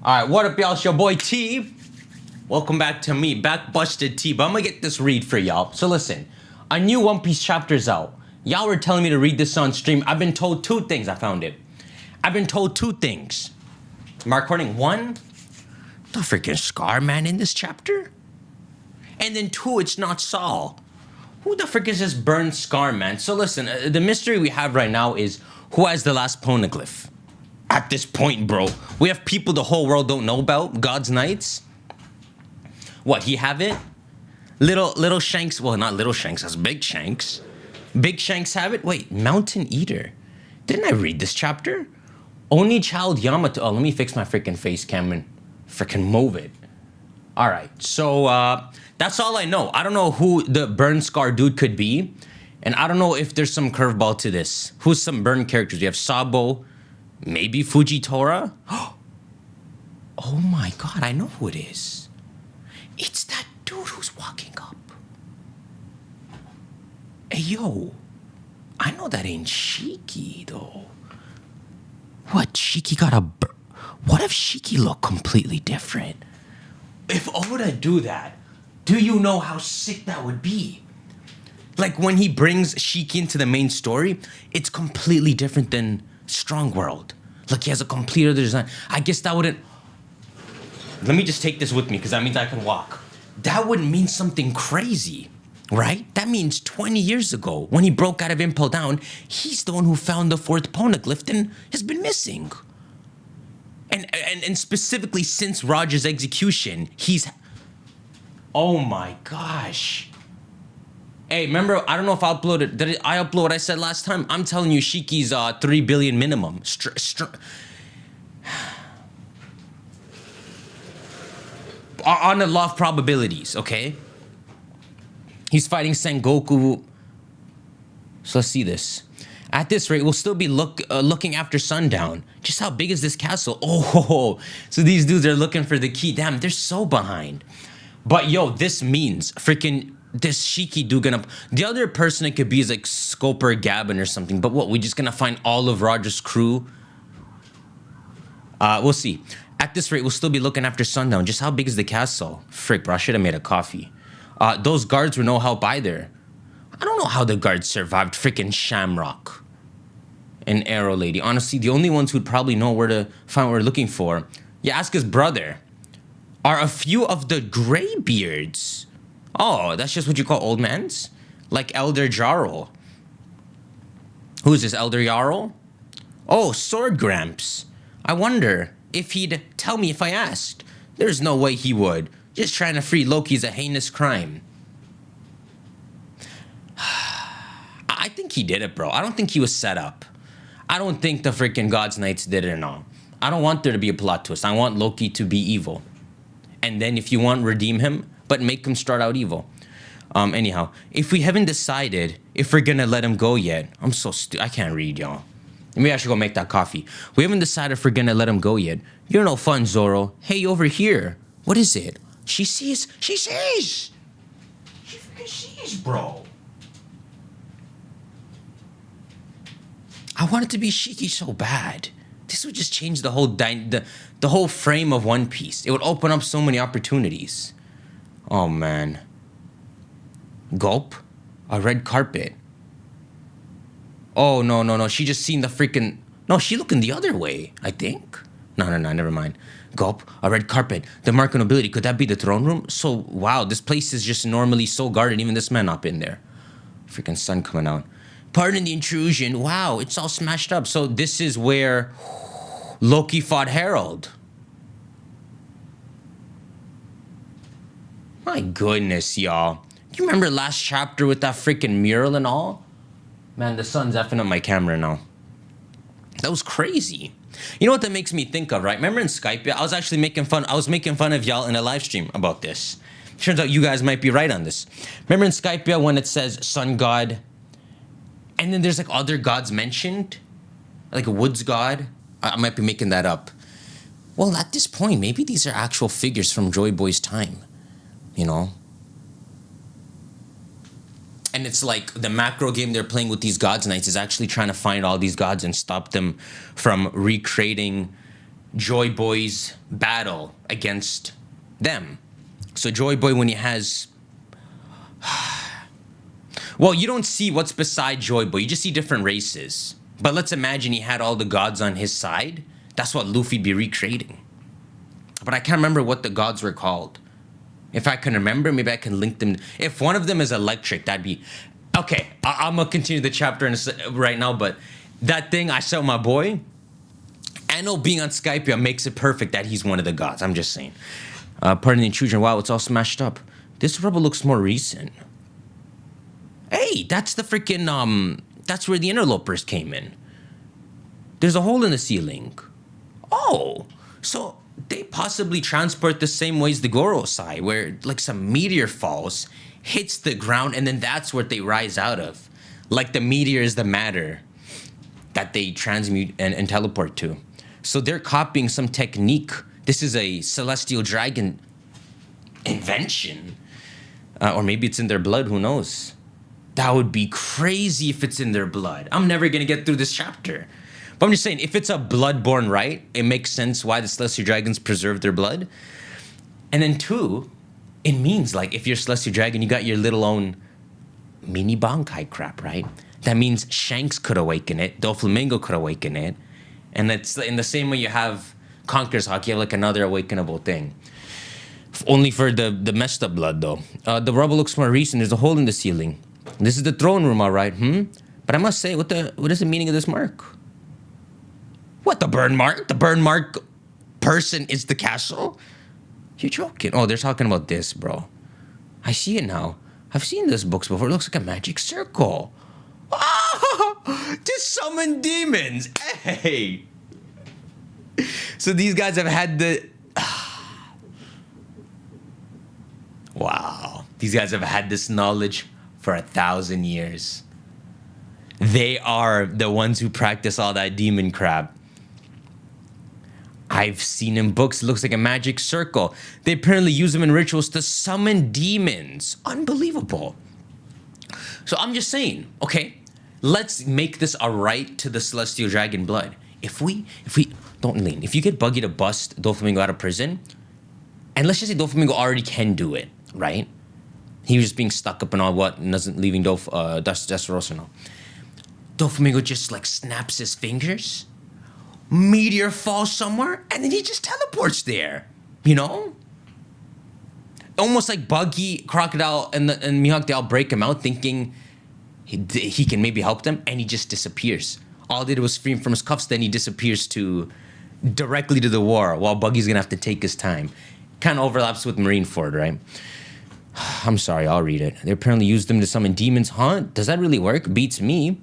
All right, what up, y'all? It's your boy T. Welcome back to me, Back Busted T. But I'm gonna get this read for y'all. So listen, a new One Piece chapter's out. Y'all were telling me to read this on stream. I've been told two things. I found it. I've been told two things. Am I recording? One, the freaking Scar Man in this chapter, and then two, it's not Saul. Who the frick is this burned Scar Man? So listen, the mystery we have right now is who has the last poneglyph. At this point, bro, we have people the whole world don't know about. God's Knights. What, he have it? Little Shanks, well, not Little Shanks, that's Big Shanks. Big Shanks have it? Wait, Mountain Eater. Didn't I read this chapter? Only Child Yamato. Oh, let me fix my freaking face cam and freaking move it. All right, so that's all I know. I don't know who the burn scar dude could be, and I don't know if there's some curveball to this. Who's some burn characters? We have Sabo, maybe Fujitora. Oh my god, I know who it is. It's that dude who's walking up. Hey yo, I know that ain't Shiki though. What, Shiki got a what if Shiki looked completely different? If Oda do that, do you know how sick that would be? Like when he brings Shiki into the main story, it's completely different than Strong World. Like he has a complete other design. I guess that wouldn't... Let me just take this with me because that means I can walk. That wouldn't mean something crazy, right? That means 20 years ago, when he broke out of Impel Down, he's the one who found the fourth poneglyph and has been missing. And specifically since Roger's execution, he's... Oh my gosh. Hey, remember, I don't know if I uploaded... Did I upload what I said last time? I'm telling you, Shiki's 3 billion minimum. On the law of probabilities, okay? He's fighting Sengoku. So let's see this. At this rate, we'll still be looking after sundown. Just how big is this castle? Oh, so these dudes are looking for the key. Damn, they're so behind. But yo, this means freaking this Shiki dude gonna... The other person it could be is like Scoper Gavin or something. But what, we just gonna find all of Roger's crew? We'll see. At this rate, we'll still be looking after sundown. Just how big is the castle? Frick, bro, I should have made a coffee. Those guards were no help either. I don't know how the guards survived freaking Shamrock and Arrow Lady. Honestly, the only ones who'd probably know where to find what we're looking for, you ask his brother, are a few of the Greybeards. Oh, that's just what you call old mans? Like Elder Jarl. Who's this, Elder Jarl? Oh, Sword Gramps. I wonder if he'd tell me if I asked. There's no way he would. Just trying to free Loki's a heinous crime. I think he did it, bro. I don't think he was set up. I don't think the freaking God's Knights did it and all. I don't want there to be a plot twist. I want Loki to be evil. And then if you want, redeem him, but make him start out evil. Anyhow, if we haven't decided if we're gonna let him go yet, I'm so stupid. I can't read, y'all. Maybe I should go make that coffee. We haven't decided if we're gonna let him go yet. You're no fun, Zoro. Hey, over here. What is it? She sees. She sees. She freaking sees, bro. I want it to be Shiki so bad. This would just change the whole the whole frame of One Piece. It would open up so many opportunities. Oh man. Gulp. A red carpet. Oh no. She just seen the freaking... No, she looking the other way, I think. No, never mind. Gulp. A red carpet. The mark of nobility. Could that be the throne room? So, wow, this place is just normally so guarded. Even this man not been there. Freaking sun coming out. Pardon the intrusion. Wow, it's all smashed up. So this is where Loki fought Harold. My goodness, y'all. You remember last chapter with that freaking mural and all? Man, the sun's effing up my camera now. That was crazy. You know what that makes me think of, right? Remember in Skype, I was actually making fun of y'all in a live stream about this. Turns out you guys might be right on this. Remember in Skype when it says sun god, and then there's like other gods mentioned? Like a woods god? I might be making that up. Well, at this point, maybe these are actual figures from Joy Boy's time. You know? And it's like the macro game they're playing with these God's Knights is actually trying to find all these gods and stop them from recreating Joy Boy's battle against them. So Joy Boy, when he has, well, you don't see what's beside Joy Boy. You just see different races. But let's imagine he had all the gods on his side. That's what Luffy'd be recreating. But I can't remember what the gods were called. If I can remember, maybe I can link them. If one of them is electric, that'd be... Okay, I'm going to continue the chapter right now, but that thing I saw my boy, I know being on Skype makes it perfect that he's one of the gods. I'm just saying. Pardon the intrusion. Wow, it's all smashed up. This rubble looks more recent. Hey, that's the freaking... That's where the interlopers came in. There's a hole in the ceiling. Oh, so... They possibly transport the same way as the Gorosei, where like some meteor falls, hits the ground, and then that's what they rise out of. Like the meteor is the matter that they transmute and teleport to. So they're copying some technique. This is a celestial dragon invention. Or maybe it's in their blood, who knows? That would be crazy if it's in their blood. I'm never going to get through this chapter. But I'm just saying, if it's a blood-born right, it makes sense why the Celestial Dragons preserve their blood. And then two, it means like if you're Celestial Dragon, you got your little own mini Bankai crap, right? That means Shanks could awaken it, Doflamingo could awaken it. And it's in the same way you have Conqueror's Hawk, you have like another awakenable thing. Only for the messed up blood though. The rubble looks more recent, there's a hole in the ceiling. This is the throne room, all right, But I must say, what is the meaning of this mark? What, the burn mark? The burn mark person is the castle? You're joking. Oh, they're talking about this, bro. I see it now. I've seen those books before. It looks like a magic circle. Oh, to summon demons. Hey. So these guys have had the... Wow. These guys have had this knowledge for 1,000 years. They are the ones who practice all that demon crap. I've seen in books, it looks like a magic circle. They apparently use them in rituals to summon demons. Unbelievable. So I'm just saying, okay, let's make this a right to the Celestial Dragon blood. If we, don't lean. If you get Buggy to bust Doflamingo out of prison, and let's just say Doflamingo already can do it, right? He was just being stuck up and all what, and doesn't leaving Dressrosa now. Doflamingo just like snaps his fingers, meteor falls somewhere, and then he just teleports there, you know? Almost like Buggy, Crocodile, and Mihawk, they all break him out thinking he can maybe help them, and he just disappears. All they did was free him from his cuffs, then he disappears directly to the war, while Buggy's gonna have to take his time. Kind of overlaps with Marineford, right? I'm sorry, I'll read it. They apparently used them to summon demons. Huh? Does that really work? Beats me.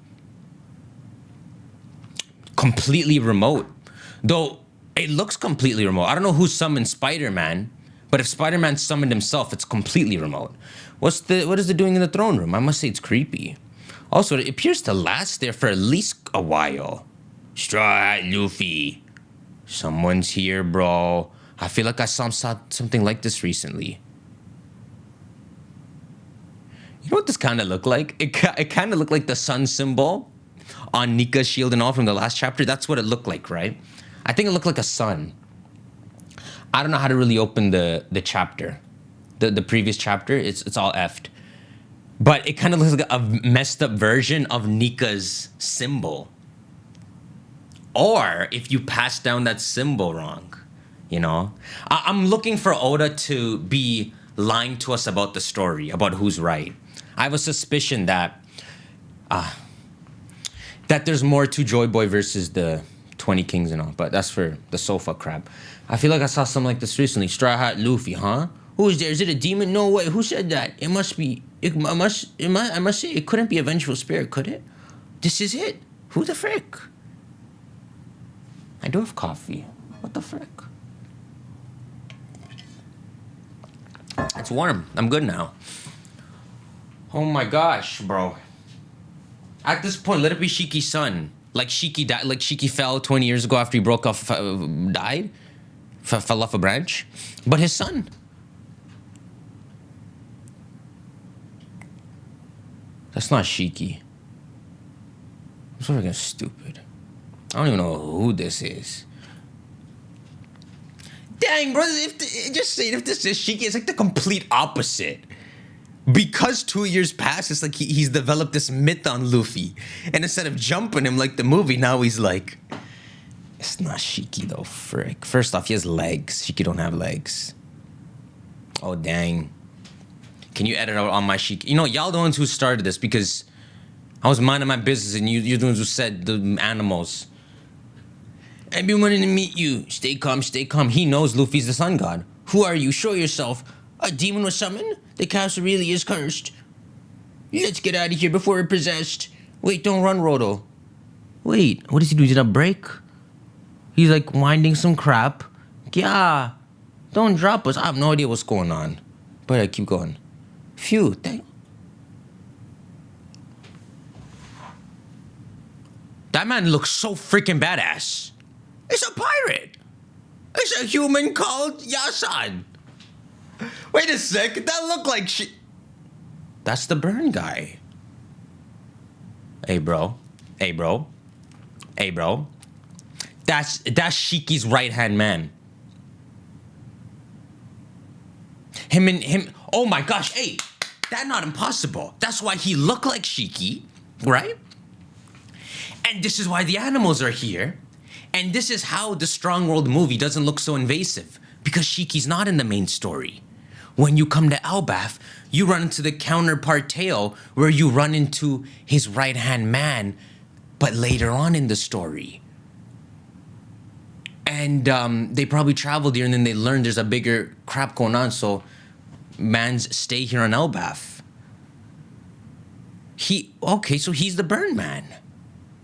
Completely remote. Though, it looks completely remote. I don't know who summoned Spider-Man, but if Spider-Man summoned himself, it's completely remote. What is it doing in the throne room? I must say it's creepy. Also, it appears to last there for at least a while. Straw Hat Luffy. Someone's here, bro. I feel like I saw something like this recently. You know what this kind of looked like? It kind of looked like the sun symbol on Nika's shield and all from the last chapter. That's what it looked like, right? I think it looked like a sun. I don't know how to really open the chapter. The previous chapter, it's all effed. But it kind of looks like a messed up version of Nika's symbol. Or if you pass down that symbol wrong, you know? I'm looking for Oda to be lying to us about the story, about who's right. I have a suspicion that there's more to Joy Boy versus the 20 Kings and all, but that's for the sofa crap. I feel like I saw something like this recently. Straw Hat Luffy, huh? Who is there? Is it a demon? No way. Who said that? It must be. I must say, it couldn't be a vengeful spirit, could it? This is it. Who the frick? I do have coffee. What the frick? It's warm. I'm good now. Oh my gosh, bro. At this point, let it be Shiki's son. Like Shiki died. Like Shiki fell 20 years ago after he broke off, died, fell off a branch. But his son. That's not Shiki. I'm so freaking stupid. I don't even know who this is. Dang, bro, just saying, if this is Shiki, it's like the complete opposite. Because 2 years passed, it's like he's developed this myth on Luffy. And instead of jumping him like the movie, now he's like, it's not Shiki though, frick. First off, he has legs. Shiki don't have legs. Oh, dang. Can you edit out on my Shiki? You know, y'all the ones who started this because I was minding my business and you're the ones who said the animals. I've been wanting to meet you. Stay calm, stay calm. He knows Luffy's the sun god. Who are you? Show yourself. A demon was summoned? The castle really is cursed. Let's get out of here before we're possessed. Wait, don't run, Roto. Wait, what does he do? Did it break? He's like winding some crap. Yeah, don't drop us. I have no idea what's going on. But I keep going. Phew, dang. That man looks so freaking badass. It's a pirate. It's a human called Yasan. Wait a sec, that looked like shit. That's the burn guy. Hey, bro. Hey, bro. Hey, bro. That's Shiki's right-hand man. Him. Oh my gosh, hey. That's not impossible. That's why he looked like Shiki, right? And this is why the animals are here. And this is how the Strong World movie doesn't look so invasive. Because Shiki's not in the main story. When you come to Elbaf, you run into the counterpart tale where you run into his right-hand man, but later on in the story. And they probably traveled here and then they learned there's a bigger crap going on, so mans stay here on Elbaf. Okay, so he's the burn man.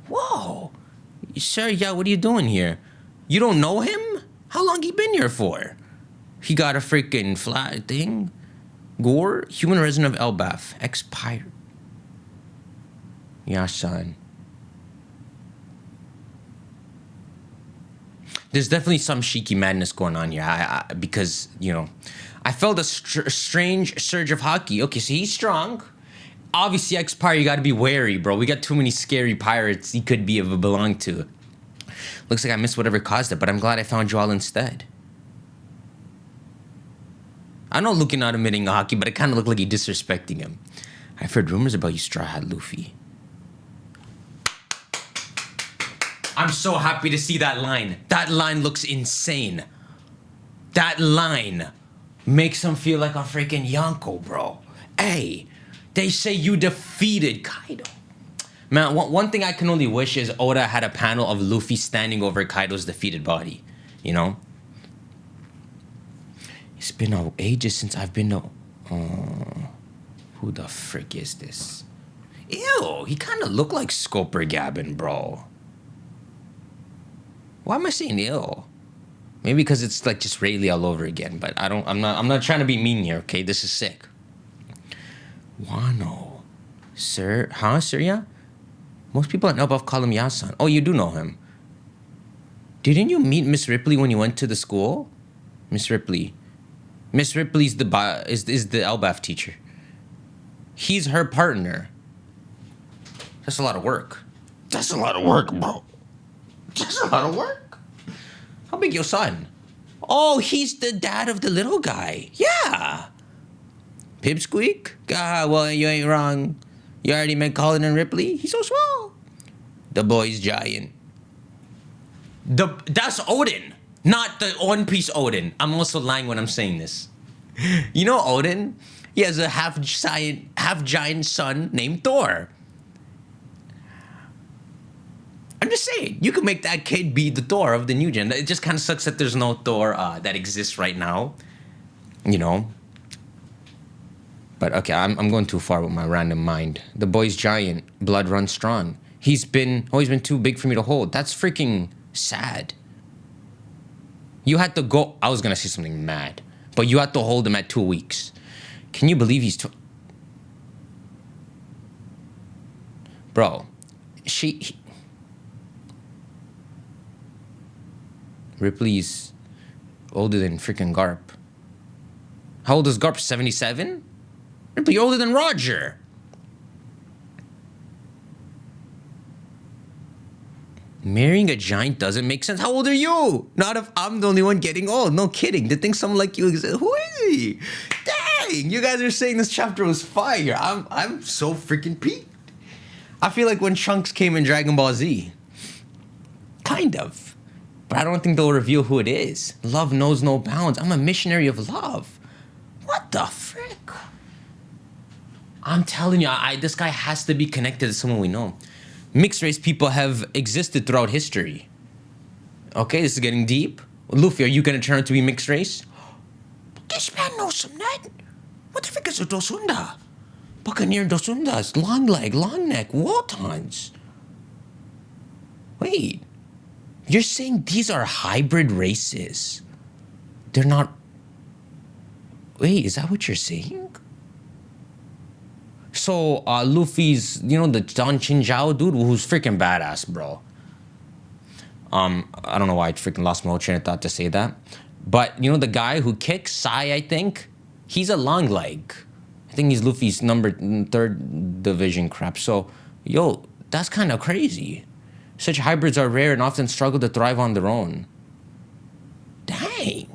Whoa. Sir, yeah, what are you doing here? You don't know him? How long he been here for? He got a freaking flat thing. Gore, human resident of Elbaf, ex-pirate. Yeah, son. There's definitely some Shiki madness going on here. Because, you know, I felt a strange surge of hockey. Okay, so he's strong. Obviously, ex-pirate, you gotta be wary, bro. We got too many scary pirates he could belong to. Looks like I missed whatever caused it, but I'm glad I found you all instead. I know Luffy not admitting hockey, but it kind of looked like he disrespecting him. I've heard rumors about you, Straw Hat Luffy. I'm so happy to see that line. That line looks insane. That line makes him feel like a freaking Yonko, bro. Hey, they say you defeated Kaido. Man, one thing I can only wish is Oda had a panel of Luffy standing over Kaido's defeated body. You know? It's been ages since I've been to... who the frick is this? Ew, he kind of looked like Scoper Gabbin, bro. Why am I saying ew? Maybe because it's like just Rayleigh all over again, but I'm not trying to be mean here, okay? This is sick. Wano. Sir, huh, Sir, yeah? Most people at Elbaf call him Yasan. Oh, you do know him. Didn't you meet Miss Ripley when you went to the school? Miss Ripley. Miss Ripley's is the Elbaf teacher. He's her partner. That's a lot of work. That's a lot of work, bro. That's a lot of work. How big your son? Oh, he's the dad of the little guy. Yeah. Pipsqueak? Ah, well, you ain't wrong. You already met Colin and Ripley? He's so small. The boy's giant. That's Odin, not the One Piece Odin. I'm also lying when I'm saying this. You know Odin? He has a half giant son named Thor. I'm just saying, you could make that kid be the Thor of the new gen. It just kind of sucks that there's no Thor that exists right now. You know? But okay, I'm going too far with my random mind. The boy's giant. Blood runs strong. He's been too big for me to hold. That's freaking sad. You had to go... I was going to say something mad. But you had to hold him at 2 weeks. Can you believe he's... Bro. Ripley's older than freaking Garp. How old is Garp? 77? Ripley older than Roger. Marrying a giant doesn't make sense. How old are you? Not if I'm the only one getting old. No kidding. To think someone like you exists. Who is he? Dang! You guys are saying this chapter was fire. I'm so freaking peaked. I feel like when Trunks came in Dragon Ball Z. Kind of. But I don't think they'll reveal who it is. Love knows no bounds. I'm a missionary of love. What the frick? I'm telling you, this guy has to be connected to someone we know. Mixed race people have existed throughout history. Okay, this is getting deep. Luffy, are you gonna turn out to be mixed race? This man knows some net. What the frick is a Dosunda? Buccaneer Dosundas, long leg, long neck, Wotons. Wait, you're saying these are hybrid races? They're not... Wait, is that what you're saying? So, Luffy's, the Don Chinjao dude, who's freaking badass, bro. I don't know why I freaking lost my whole train of thought to say that. But, the guy who kicks, Sai, I think, he's a long leg. I think he's Luffy's number 3rd division crap. So, yo, that's kind of crazy. Such hybrids are rare and often struggle to thrive on their own. Dang.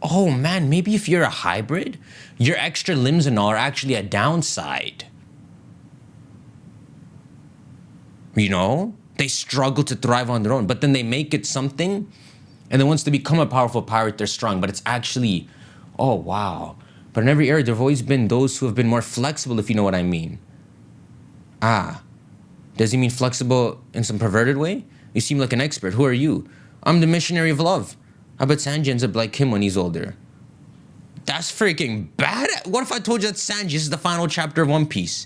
Oh man, maybe if you're a hybrid, your extra limbs and all are actually a downside. They struggle to thrive on their own, but then they make it something, and then once they become a powerful pirate, they're strong. But it's actually, oh wow. But in every era, there have always been those who have been more flexible, if you know what I mean. Does he mean flexible in some perverted way? You seem like an expert. Who are you? I'm the missionary of love. I bet Sanji ends up like him when he's older. That's freaking bad. What if I told you that Sanji, this is the final chapter of One Piece?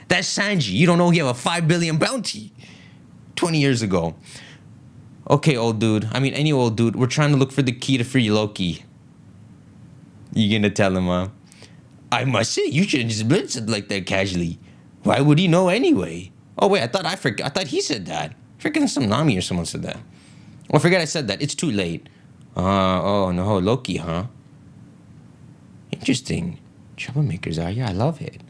That's Sanji. You don't know he have a 5 billion bounty 20 years ago. Okay, old dude. I mean, any old dude. We're trying to look for the key to free Loki. You gonna tell him, huh? I must say, you shouldn't just blitz it like that casually. Why would he know anyway? Oh, wait, I thought he said that. Freaking some Nami or someone said that. Oh, forget I said that. It's too late. Oh no, Loki, huh? Interesting. Troublemakers are, yeah, I love it.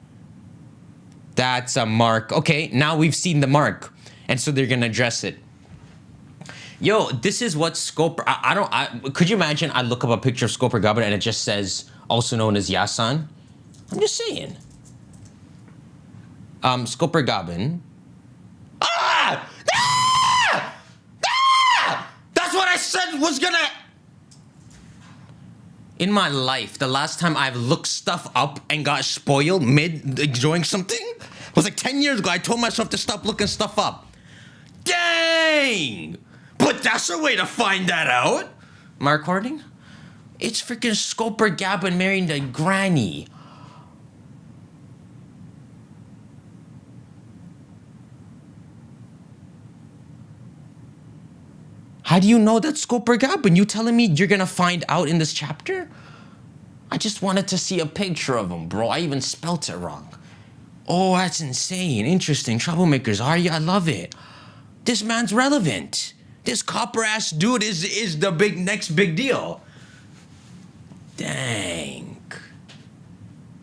That's a mark. Okay, now we've seen the mark. And so they're gonna address it. Yo, this is what Scoper... could you imagine I look up a picture of Scoper Goblin and it just says, also known as Yasan? I'm just saying. Scoper Goblin. That's what I said was gonna... In my life, the last time I've looked stuff up and got spoiled mid enjoying something was like 10 years ago. I told myself to stop looking stuff up. Dang! But that's a way to find that out. Am I recording? It's freaking Scoper Gabbin marrying the granny. How do you know that's Scoper Gabbin? You telling me you're gonna find out in this chapter? I just wanted to see a picture of him, bro. I even spelt it wrong. Oh, that's insane. Interesting. Troublemakers, are you? I love it. This man's relevant. This copper-ass dude is the next big deal. Dang.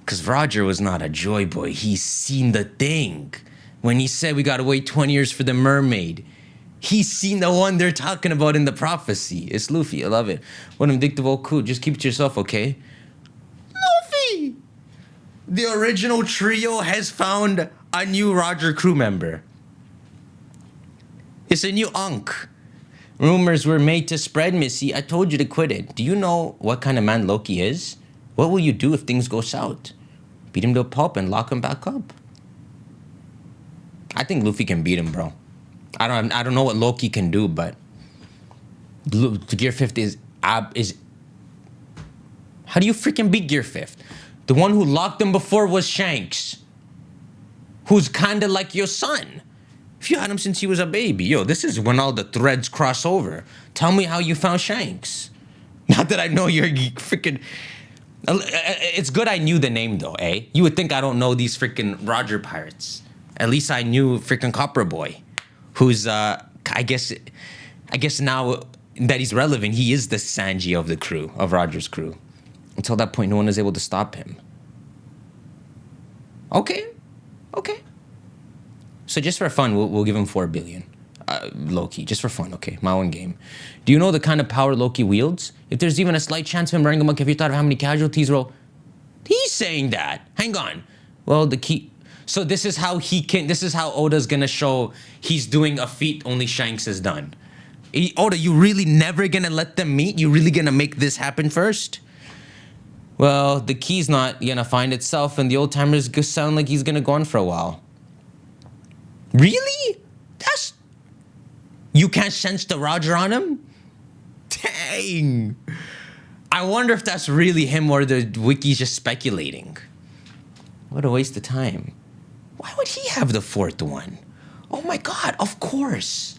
Because Roger was not a joy boy. He's seen the thing. When he said we gotta wait 20 years for the mermaid, he's seen the one they're talking about in the prophecy. It's Luffy. I love it. What an addictive old coot. Just keep it to yourself, okay? Luffy! The original trio has found a new Roger crew member. It's a new Unk. Rumors were made to spread, Missy. I told you to quit it. Do you know what kind of man Loki is? What will you do if things go south? Beat him to a pulp and lock him back up. I think Luffy can beat him, bro. I don't know what Loki can do, but Gear 5 is how do you freaking beat Gear 5? The one who locked him before was Shanks, who's kind of like your son. If you had him since he was a baby, yo, this is when all the threads cross over. Tell me how you found Shanks. Not that I know you're freaking... It's good I knew the name, though, eh? You would think I don't know these freaking Roger pirates. At least I knew freaking Copper Boy, who's, I guess now that he's relevant, he is the Sanji of the crew, of Roger's crew. Until that point, no one was able to stop him. Okay. So just for fun, we'll give him 4 billion. Loki, just for fun, okay? My own game. Do you know the kind of power Loki wields? If there's even a slight chance of him running amok, have you thought of how many casualties will... He's saying that. Hang on. Well, the key... So this is how he can... This is how Oda's gonna show he's doing a feat only Shanks has done. Oda, you really never gonna let them meet? You really gonna make this happen first? Well, the key's not gonna find itself, and the old timers sound like he's gonna go on for a while. Really? That's... You can't sense the Roger on him? Dang. I wonder if that's really him or the wiki's just speculating. What a waste of time. Why would he have the fourth one? Oh my god, of course.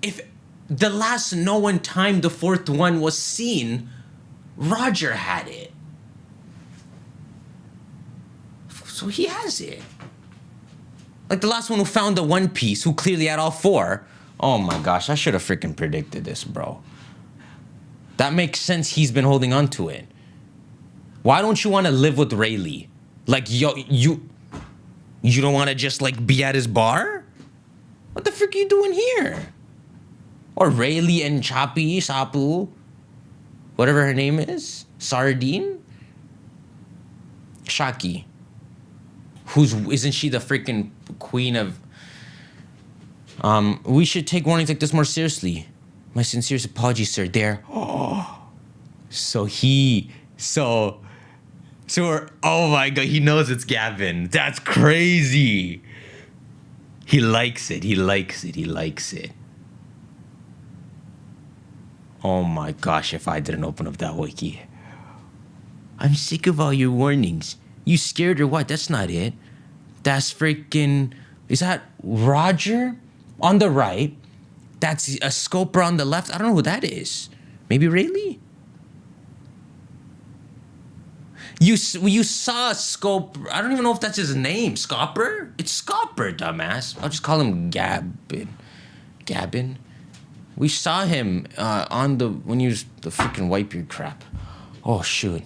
If the last known time the fourth one was seen, Roger had it. So he has it. Like the last one who found the One Piece, who clearly had all four. Oh my gosh, I should have freaking predicted this, bro. That makes sense he's been holding on to it. Why don't you want to live with Rayleigh? Like, yo, you don't want to just, like, be at his bar? What the frick are you doing here? Or Rayleigh and Chappie, Sapu, whatever her name is, Sardine? Shaki. Isn't she the freaking queen of... We should take warnings like this more seriously. My sincerest apologies, sir. There. Oh. Oh my god, he knows it's Gavin. That's crazy. He likes it. He likes it. He likes it. Oh my gosh, if I didn't open up that wiki. I'm sick of all your warnings. You scared or what? That's not it. That's freaking... Is that Roger on the right? That's a Scoper on the left. I don't know who that is. Maybe Rayleigh? You saw Scope. I don't even know if that's his name. Scopper? It's Scopper, dumbass. I'll just call him Gabin. We saw him when you the freaking Whitebeard crap. Oh, shoot.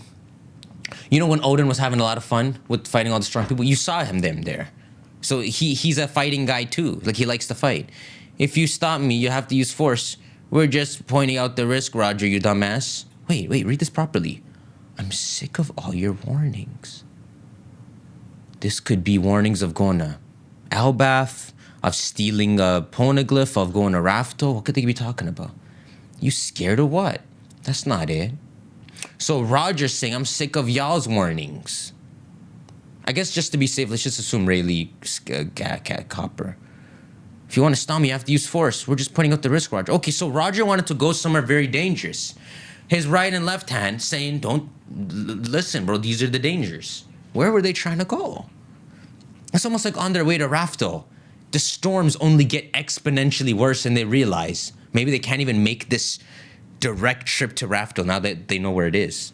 You know when Odin was having a lot of fun with fighting all the strong people? You saw him there. So he's a fighting guy too. Like, he likes to fight. If you stop me, you have to use force. We're just pointing out the risk, Roger, you dumbass. Wait, read this properly. I'm sick of all your warnings. This could be warnings of going to Elbath, of stealing a poneglyph, of going to Rafto. What could they be talking about? You scared of what? That's not it. So Roger's saying, I'm sick of y'all's warnings. I guess just to be safe, let's just assume Rayleigh Copper. If you want to stop me, you have to use force. We're just pointing out the risk, Roger. Okay, so Roger wanted to go somewhere very dangerous. His right and left hand saying, don't listen, bro, these are the dangers. Where were they trying to go? It's almost like on their way to Rafto. The storms only get exponentially worse and they realize maybe they can't even make this direct trip to Rafto now that they know where it is.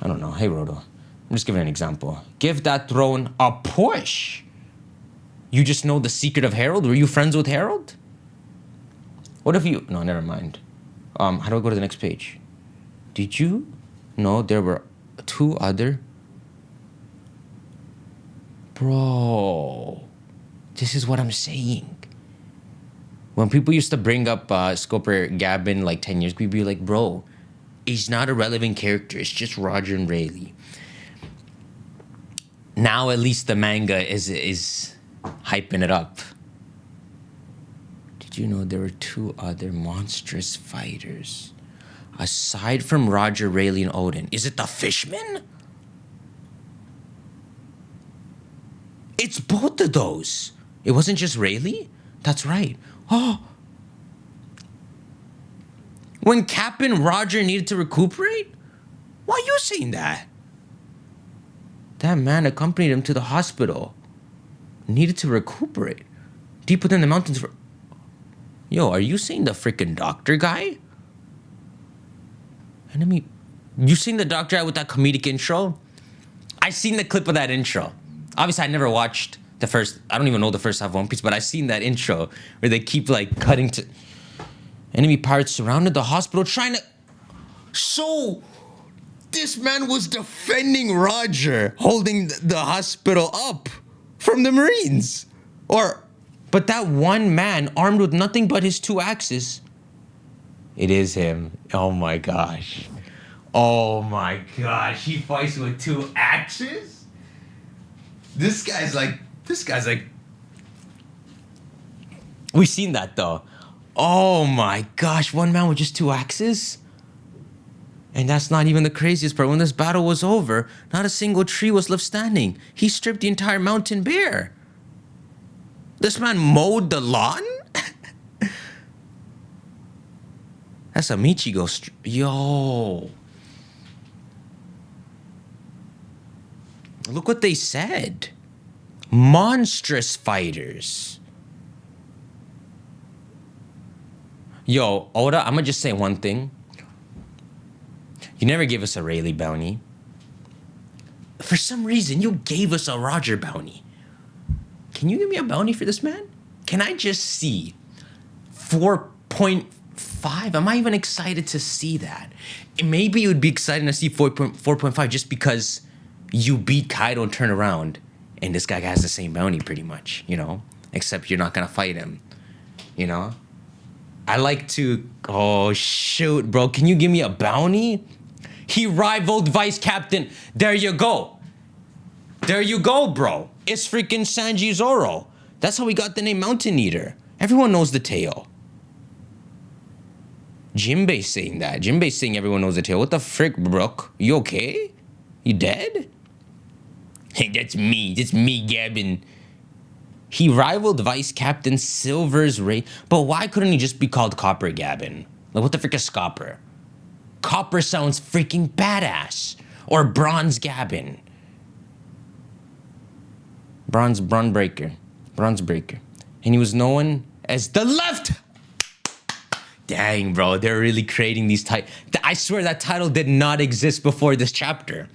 I don't know. Hey, Rodo. I'm just giving an example. Give that throne a push. You just know the secret of Harold? Were you friends with Harold? What if you... No, never mind. How do I go to the next page? Did you know there were 2 other... Bro. This is what I'm saying. When people used to bring up Scoper Gabin like 10 years ago, we'd be like, bro, he's not a relevant character. It's just Roger and Rayleigh. Now at least the manga is hyping it up. Did you know there were 2 other monstrous fighters? Aside from Roger, Rayleigh, and Odin. Is it the Fishmen? It's both of those. It wasn't just Rayleigh? That's right. Oh. When Cap and Roger needed to recuperate? Why are you saying that? That man accompanied him to the hospital. Needed to recuperate. Deep within the mountains for... Yo, are you saying the freaking doctor guy? Enemy... You seen the doctor guy with that comedic intro? I seen the clip of that intro. Obviously, I never watched the first... I don't even know the first half of One Piece, but I seen that intro where they keep, like, cutting to... Enemy pirates surrounded the hospital trying to... So... This man was defending Roger, holding the hospital up from the Marines. Or But that one man armed with nothing but his 2 axes. It is him. Oh my gosh. Oh my gosh. He fights with 2 axes? This guy's like. We've seen that though. Oh my gosh. One man with just 2 axes? And that's not even the craziest part. When this battle was over, not a single tree was left standing. He stripped the entire mountain bare. This man mowed the lawn? That's a Michigo. Yo. Look what they said. Monstrous fighters. Yo, Oda, I'm gonna just say one thing. You never gave us a Rayleigh bounty. For some reason, you gave us a Roger bounty. Can you give me a bounty for this man? Can I just see 4.5? Am I even excited to see that? Maybe it would be exciting to see 4.5 just because you beat Kaido and turn around and this guy has the same bounty pretty much, you know? Except you're not gonna fight him, you know? I like to... Oh, shoot, bro. Can you give me a bounty? He rivaled Vice Captain. There you go. There you go, bro. It's freaking Sanji Zoro. That's how we got the name Mountain Eater. Everyone knows the tale. Jinbei's saying that. Jinbei's saying everyone knows the tale. What the frick, Brooke? You okay? You dead? Hey, that's me. That's me, Gavin. He rivaled Vice Captain Silver's Ray. But why couldn't he just be called Copper Gavin? Like, what the frick is Copper? Copper sounds freaking badass. Or Bronze Gavin. Bronze Breaker. And he was known as the Left. Dang, bro. They're really creating these titles. I swear that title did not exist before this chapter.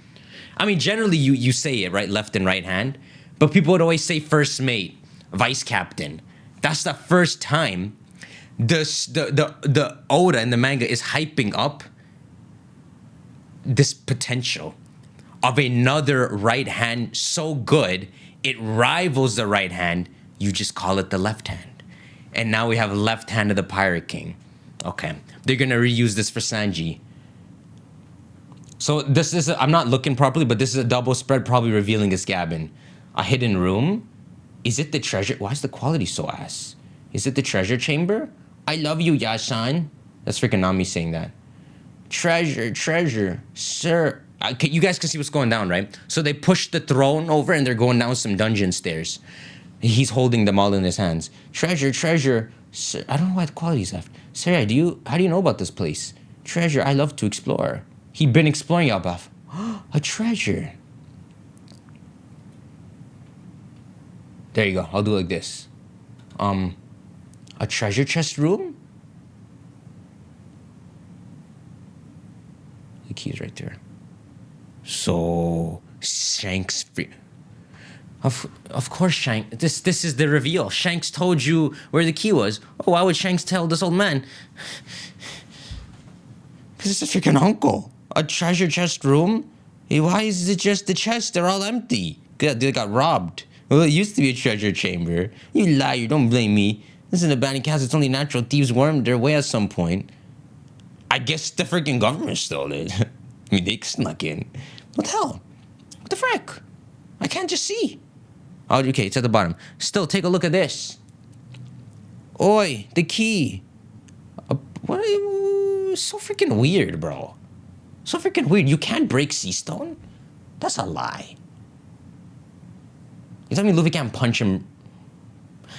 I mean, generally you say it, right? Left and right hand. But people would always say first mate, vice captain. That's the first time the Oda in the manga is hyping up this potential of another right hand so good it rivals the right hand. You just call it the left hand. And now we have left hand of the Pirate King. Okay. They're going to reuse this for Sanji. So this is, I'm not looking properly, but this is a double spread probably revealing this Gavin. A hidden room? Is it the treasure? Why is the quality so ass? Is it the treasure chamber? I love you, Yasan. That's freaking Nami saying that. Treasure, sir. Okay, you guys can see what's going down, right? So they push the throne over and they're going down some dungeon stairs. He's holding them all in his hands. Treasure, sir. I don't know why the quality's left. Sarah, how do you know about this place? Treasure, I love to explore. He'd been exploring Yalbaf. A treasure. There you go. I'll do it like this. A treasure chest room? The key's right there. So Shanks free. Of course, Shanks. This is the reveal. Shanks told you where the key was. Oh, why would Shanks tell this old man? Because it's a freaking uncle. A treasure chest room? Hey, why is it just the chests? They're all empty. They got robbed. Well, it used to be a treasure chamber. You liar, don't blame me. This is an abandoned castle. It's only natural thieves wormed their way at some point. I guess the freaking government stole it. I mean, they snuck in. What the hell? What the frick? I can't just see. Oh, okay, it's at the bottom. Still, take a look at this. Oi, the key. What? So freaking weird, bro. So freaking weird. You can't break sea stone? That's a lie. You tell me Luffy can't punch him?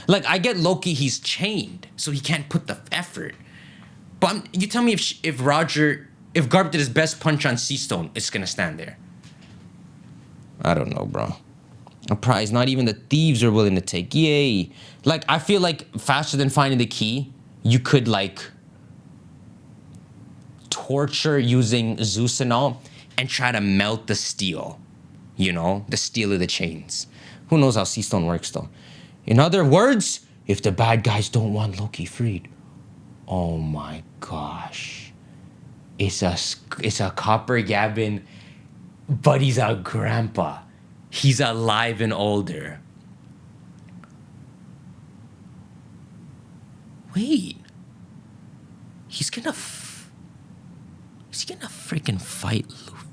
Like, I get Loki, he's chained, so he can't put the effort. But you tell me if Garp did his best punch on sea stone, it's gonna stand there. I don't know, bro. A prize not even the thieves are willing to take. Yay. Like, I feel like faster than finding the key, you could, like, torture using Zeus and all and try to melt the steel. You know? The steel of the chains. Who knows how sea stone works, though? In other words, if the bad guys don't want Loki freed. Oh, my gosh. It's a Copper Gavin, but he's a grandpa. He's alive and older. Wait. He's gonna freaking fight Luffy.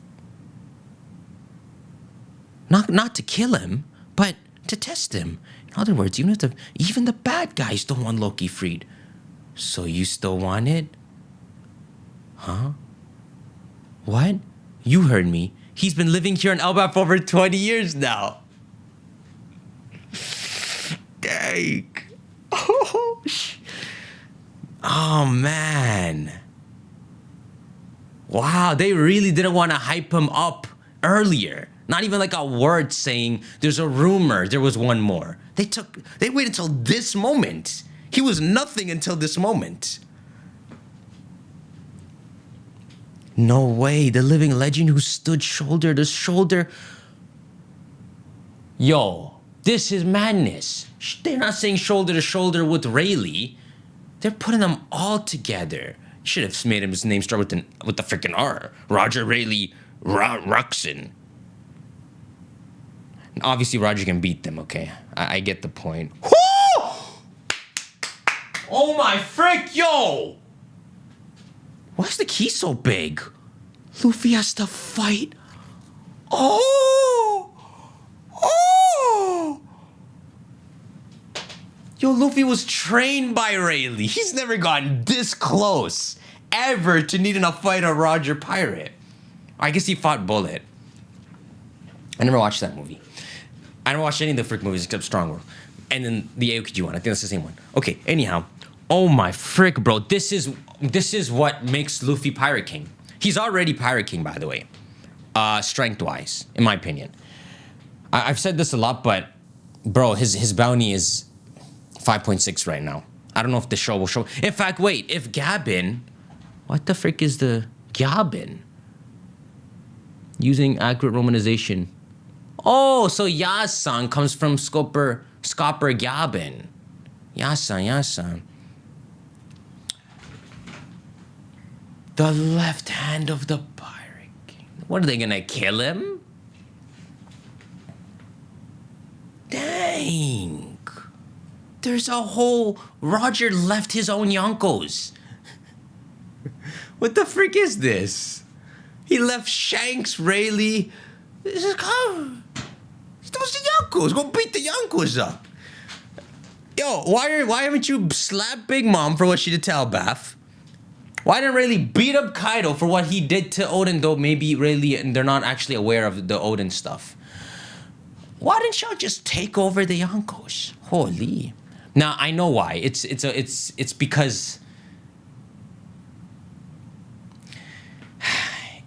Not to kill him, but to test him. In other words, even the bad guys don't want Loki freed. So you still want it? Huh? What? You heard me. He's been living here in Elbaf for over 20 years now. Dang. Oh, man. Wow, they really didn't want to hype him up earlier. Not even like a word saying there's a rumor there was one more. They waited until this moment. He was nothing until this moment. No way, the living legend who stood shoulder to shoulder. Yo, this is madness. They're not saying shoulder to shoulder with Rayleigh. They're putting them all together. Should have made his name start with the freaking R. Roger Rayleigh Ruxin. Obviously, Roger can beat them, okay? I get the point. Woo! Oh my frick, yo! Why is the key so big? Luffy has to fight. Oh! Oh! Yo, Luffy was trained by Rayleigh. He's never gotten this close ever to needing a fight a Roger Pirate. I guess he fought Bullet. I never watched that movie. I never watched any of the frick movies except Strong World. And then the Aokiji one. I think that's the same one. Okay, anyhow. Oh my frick, bro. This is what makes Luffy Pirate King. He's already Pirate King, by the way. Strength-wise, in my opinion. I've said this a lot, but bro, his bounty is 5.6 right now. I don't know if the show will show. In fact, wait, if Gabin, what the frick is the Gabin? Using accurate romanization. Oh, so Yasan comes from Scopper Gabin. Yasan. The left hand of the Pirate King. What, are they gonna kill him? Dang. There's a whole... Roger left his own Yonkos. What the frick is this? He left Shanks, Rayleigh. This is those the Yonkos. Go beat the Yonkos up. Yo, why haven't you slapped Big Mom for what she did to Elbaf? Why didn't Rayleigh beat up Kaido for what he did to Odin, though maybe Rayleigh and they're not actually aware of the Odin stuff? Why didn't y'all just take over the Yonkos? Holy. Now I know why. It's because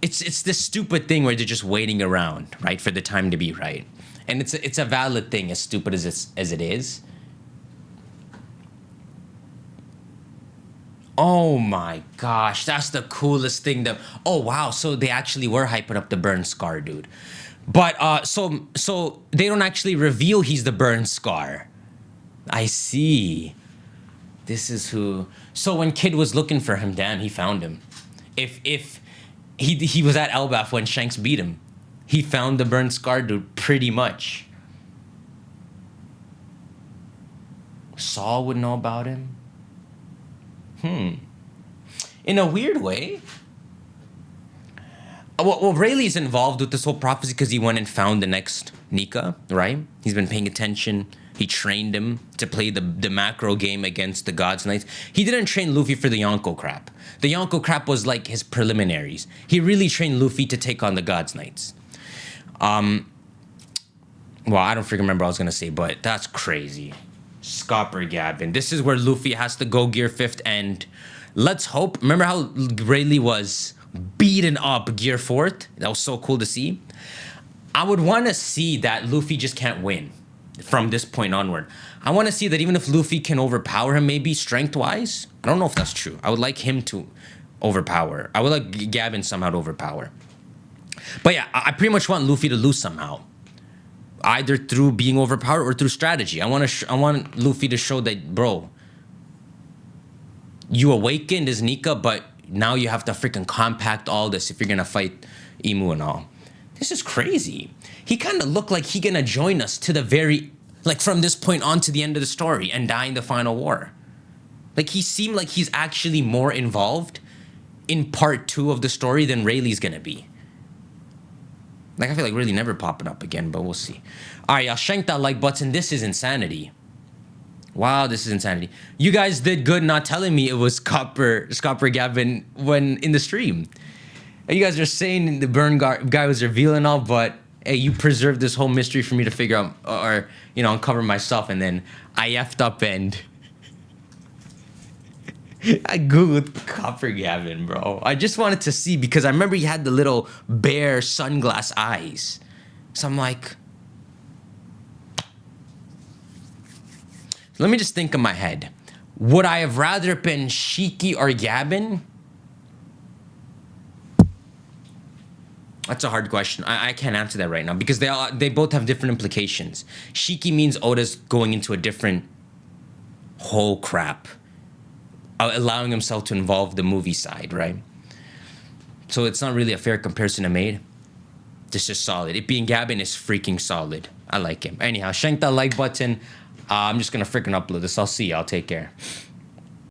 it's this stupid thing where they're just waiting around, right, for the time to be right. And it's a valid thing, as stupid as it is. Oh my gosh, that's the coolest thing. Oh wow, so they actually were hyping up the burn scar dude. But so they don't actually reveal he's the burn scar. I see. This is who. So when Kid was looking for him, damn, he found him. If he was at Elbaf when Shanks beat him, he found the burn scar dude pretty much. Saul would know about him. In a weird way. Well, Rayleigh's involved with this whole prophecy because he went and found the next Nika, right? He's been paying attention. He trained him to play the macro game against the Gods Knights. He didn't train Luffy for the Yonko crap. The Yonko crap was like his preliminaries. He really trained Luffy to take on the Gods Knights. Well, I don't freaking remember what I was going to say, but that's crazy. Scopper Gavin. This is where Luffy has to go Gear 5th and let's hope. Remember how Rayleigh was beaten up Gear 4th? That was so cool to see. I would want to see that Luffy just can't win from this point onward. I want to see that even if Luffy can overpower him, maybe strength-wise. I don't know if that's true. I would like him to overpower. I would like Gavin somehow to overpower. But yeah, I pretty much want Luffy to lose somehow. Either through being overpowered or through strategy. I want Luffy to show that, bro, you awakened as Nika, but now you have to freaking compact all this if you're gonna fight Imu and all. This is crazy. He kind of looked like he gonna join us to the very, like from this point on to the end of the story and die in the final war. Like, he seemed like he's actually more involved in part 2 of the story than Rayleigh's gonna be. Like, I feel like really never popping up again, but we'll see. All right, y'all, shank that like button. This is insanity. Wow, this is insanity. You guys did good not telling me it was Scopper Gavin when in the stream. You guys are saying the burn guy was revealing all, but hey, you preserved this whole mystery for me to figure out or, you know, uncover myself, and then I effed up and I googled Copper Gavin, bro. I just wanted to see because I remember he had the little bear sunglass eyes. So I'm like, let me just think in my head. Would I have rather been Shiki or Gavin? That's a hard question. I can't answer that right now because they both have different implications. Shiki means Oda's going into a different whole crap, allowing himself to involve the movie side, right? So it's not really a fair comparison to made. This is solid. It being Gavin is freaking solid. I like him. Anyhow, shank that like button. I'm just gonna freaking upload this. I'll see y'all. Take care.